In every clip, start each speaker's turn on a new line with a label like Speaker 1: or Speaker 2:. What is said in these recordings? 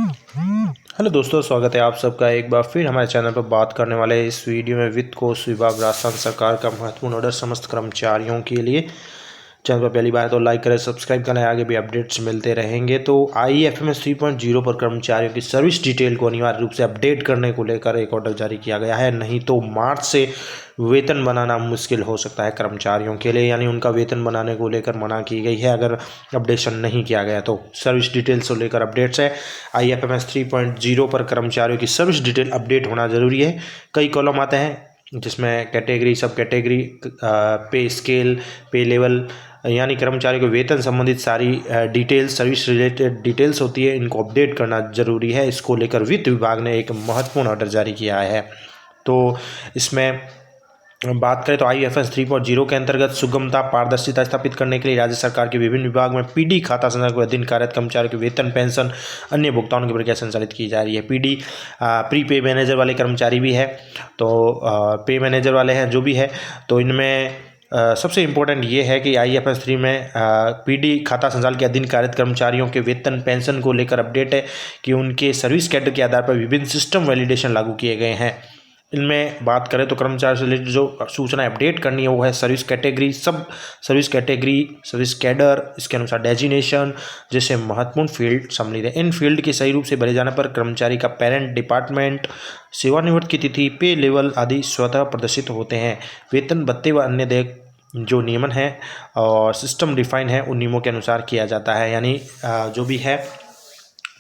Speaker 1: Hello दोस्तों, स्वागत है आप सबका एक बार फिर हमारे चैनल पर। बात करने वाले इस वीडियो में वित्त कोष विभाग राजस्थान सरकार का महत्वपूर्ण ऑर्डर समस्त कर्मचारियों के लिए। चैनल पर पहली बार है तो लाइक करें, सब्सक्राइब करें, आगे भी अपडेट्स मिलते रहेंगे। तो IFMS 3.0 पर कर्मचारियों की सर्विस डिटेल को अनिवार्य रूप से अपडेट करने को लेकर एक ऑर्डर जारी किया गया है। नहीं तो मार्च से वेतन बनाना मुश्किल हो सकता है कर्मचारियों के लिए, यानी उनका वेतन बनाने को लेकर मना की गई है अगर अपडेशन नहीं किया गया तो। सर्विस डिटेल्स को लेकर अपडेट्स है। IFMS 3.0 पर कर्मचारियों की सर्विस डिटेल अपडेट होना जरूरी है। कई कॉलम आते हैं जिसमें कैटेगरी, सब कैटेगरी, पे स्केल, पे लेवल, यानी कर्मचारी को वेतन संबंधित सारी डिटेल्स, सर्विस रिलेटेड डिटेल्स होती है, इनको अपडेट करना जरूरी है। इसको लेकर वित्त विभाग ने एक महत्वपूर्ण ऑर्डर जारी किया है। तो इसमें बात करें तो IFMS 3.0 के अंतर्गत सुगमता, पारदर्शिता स्थापित करने के लिए राज्य सरकार के विभिन्न विभाग में PD खाता संचालन के अधीन कार्यरत कर्मचारियों के वेतन, पेंशन, अन्य भुगतानों की प्रक्रिया संचालित की जा रही है। PD प्री पे मैनेजर वाले कर्मचारी भी है, तो पे मैनेजर वाले हैं जो भी है, तो इनमें सबसे इम्पोर्टेंट ये है कि IFMS 3 में PD खाता संचालन के अधीन कार्यरत कर्मचारियों के वेतन, पेंशन को लेकर अपडेट है कि उनके सर्विस कैडर के आधार पर विभिन्न सिस्टम वैलिडेशन लागू किए गए हैं। इनमें बात करें तो कर्मचारी से रिलेटेड जो सूचनाएं अपडेट करनी है वो है सर्विस कैटेगरी, सब सर्विस कैटेगरी, सर्विस कैडर, इसके अनुसार डेजिग्नेशन जैसे महत्वपूर्ण फील्ड सम्मिलित है। इन फील्ड के सही रूप से भरे जाने पर कर्मचारी का पेरेंट डिपार्टमेंट, सेवानिवृत्त की तिथि, पे लेवल आदि स्वतः प्रदर्शित होते हैं। वेतन, भत्ते व अन्य देय जो नियमन है और सिस्टम डिफाइन है उन नियमों के अनुसार किया जाता है। यानी जो भी है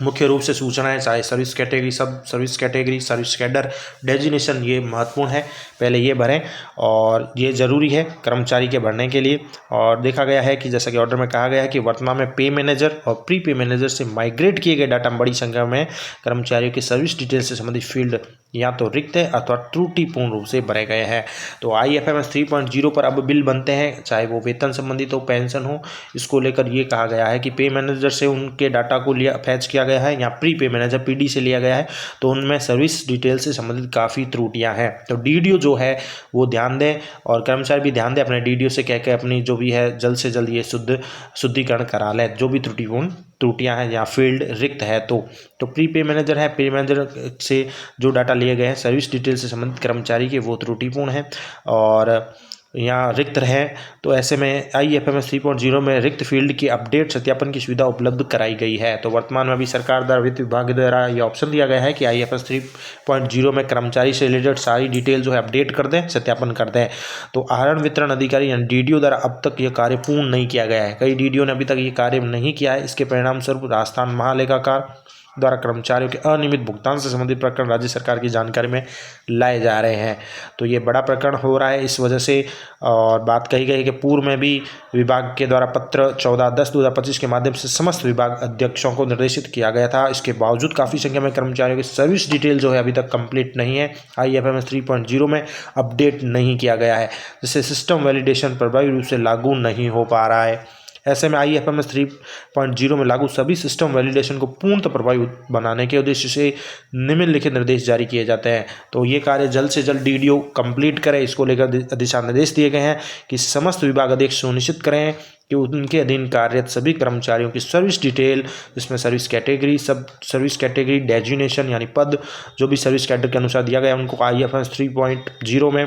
Speaker 1: मुख्य रूप से सूचनाएं, चाहे सर्विस कैटेगरी, सब service category, service cadre, designation, ये महत्वपूर्ण है, पहले ये भरें और ये ज़रूरी है कर्मचारी के भरने के लिए। और देखा गया है कि जैसा कि ऑर्डर में कहा गया है कि वर्तमान में पे मैनेजर और प्री पे मैनेजर से माइग्रेट किए गए डाटा में बड़ी संख्या में कर्मचारियों की सर्विस डिटेल से संबंधित फील्ड या तो रिक्त है अथवा त्रुटिपूर्ण रूप से भरे गए हैं। तो IFMS 3.0 पर अब बिल बनते हैं, चाहे वो वेतन संबंधित हो, पेंशन हो। इसको लेकर ये कहा गया है कि पे मैनेजर से उनके डाटा को फैच किया गया है या प्री पे मैनेजर PD से लिया गया है, तो उनमें सर्विस डिटेल से संबंधित काफ़ी त्रुटियां हैं। तो DDO जो है वो ध्यान दें और कर्मचारी भी ध्यान दें, अपने DDO से कह के अपनी जो भी है जल्द से जल्द ये शुद्धिकरण करा लें जो भी त्रुटियां हैं या फील्ड रिक्त है। तो प्री पे मैनेजर है, पे मैनेजर से जो डाटा लिए गए हैं सर्विस डिटेल से संबंधित कर्मचारी के वो त्रुटिपूर्ण है और यहाँ रिक्त रहे, तो ऐसे में IFMS 3.0 में रिक्त फील्ड की अपडेट सत्यापन की सुविधा उपलब्ध कराई गई है। तो वर्तमान में अभी सरकार द्वारा वित्त विभाग द्वारा ये ऑप्शन दिया गया है कि IFMS 3.0 में कर्मचारी से रिलेटेड सारी डिटेल जो है अपडेट कर दें, सत्यापन कर दें। तो आहरण वितरण अधिकारी यानी DDO द्वारा अब तक ये कार्य पूर्ण नहीं किया गया है। कई DDO ने अभी तक ये कार्य नहीं किया है। इसके परिणाम स्वरूप राजस्थान महालेखाकार द्वारा कर्मचारियों के अनियमित भुगतान से संबंधित प्रकरण राज्य सरकार की जानकारी में लाए जा रहे हैं। तो ये बड़ा प्रकरण हो रहा है इस वजह से। और बात कही गई कि पूर्व में भी विभाग के द्वारा पत्र 14/10/2025 के माध्यम से समस्त विभाग अध्यक्षों को निर्देशित किया गया था। इसके बावजूद काफ़ी संख्या में कर्मचारियों की सर्विस डिटेल जो है अभी तक कंप्लीट नहीं है, IFMS 3.0 में अपडेट नहीं किया गया है, जिससे सिस्टम वैलिडेशन प्रभावी रूप से लागू नहीं हो पा रहा है। ऐसे में IFMS 3.0 में लागू सभी सिस्टम वैलिडेशन को पूर्णतः प्रभावी बनाने के उद्देश्य से निम्नलिखित निर्देश जारी किए जाते हैं। तो ये कार्य जल्द से जल्द DDO कंप्लीट करें। इसको लेकर दिशा निर्देश दिए गए हैं कि समस्त विभाग अध्यक्ष सुनिश्चित करें कि उनके अधीन कार्यरत सभी कर्मचारियों की सर्विस डिटेल, जिसमें सर्विस कैटेगरी, सब सर्विस कैटेगरी, डेजिग्नेशन यानी पद जो भी सर्विस कैडर के अनुसार दिया गया है, उनको IFMS 3.0 में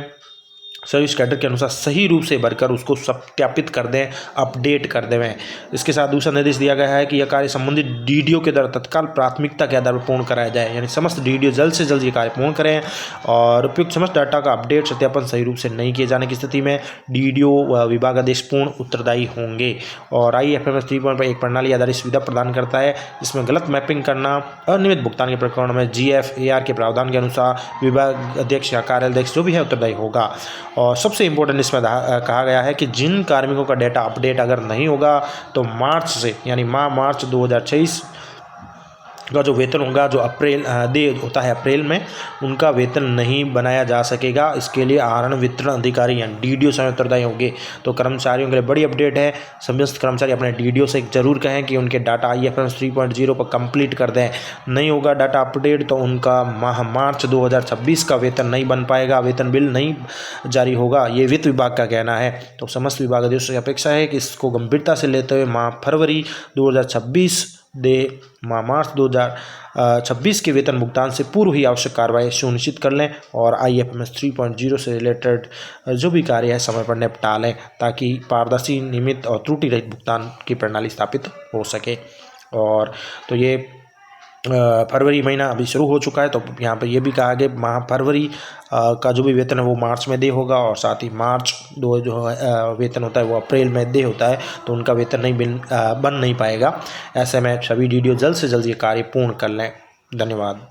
Speaker 1: सर्विस कैडर के अनुसार सही रूप से भरकर उसको सत्यापित कर दें, अपडेट कर दें। इसके साथ दूसरा निर्देश दिया गया है कि यह कार्य संबंधित DDO के द्वारा तत्काल प्राथमिकता के आधार पर पूर्ण कराया जाए, यानी समस्त DDO जल्द से जल्द ये कार्य पूर्ण करें। और उपयुक्त समस्त डाटा का अपडेट, सत्यापन सही रूप से नहीं किए जाने की स्थिति में DDO व विभाग आदेश पूर्ण उत्तरदायी होंगे। और IFMS 3.0 एक प्रणाली आधारित सुविधा प्रदान करता है, जिसमें गलत मैपिंग करना, अनियमित भुगतान के प्रकरण में GF-AR के प्रावधान के अनुसार विभाग अध्यक्ष या कार्याध्यक्ष जो भी है उत्तरदायी होगा। और सबसे इम्पोर्टेंट इसमें कहा गया है कि जिन कार्मिकों का डेटा अपडेट अगर नहीं होगा तो मार्च से, यानी मार्च 2026 का जो वेतन होगा, जो अप्रैल होता है अप्रैल में, उनका वेतन नहीं बनाया जा सकेगा। इसके लिए आहरण वितरण अधिकारी यानी DDO स्वयं उत्तरदायी होंगे। तो कर्मचारियों के लिए बड़ी अपडेट है। समस्त कर्मचारी अपने DDO से जरूर कहें कि उनके डाटा IFMS 3.0 पर कंप्लीट कर दें। नहीं होगा डाटा अपडेट तो उनका मार्च 2026 का वेतन नहीं बन पाएगा, वेतन बिल नहीं जारी होगा, ये वित्त विभाग का कहना है। तो समस्त विभाग अध्यक्षों की अपेक्षा है कि इसको गंभीरता से लेते हुए फरवरी 2026 मार्च 2026 के वेतन भुगतान से पूर्व ही आवश्यक कार्रवाई सुनिश्चित कर लें और IFMS 3.0 से रिलेटेड जो भी कार्य है समय पर निपटा लें, ताकि पारदर्शी, नियमित और त्रुटि रहित भुगतान की प्रणाली स्थापित हो सके। और तो ये फरवरी महीना अभी शुरू हो चुका है, तो यहाँ पर ये भी कहा गया फरवरी का जो भी वेतन है वो मार्च में दे होगा, और साथ ही मार्च जो वेतन होता है वो अप्रैल में दे होता है, तो उनका वेतन नहीं बन नहीं पाएगा। ऐसे में सभी DDO जल्द से जल्द ये कार्य पूर्ण कर लें। धन्यवाद।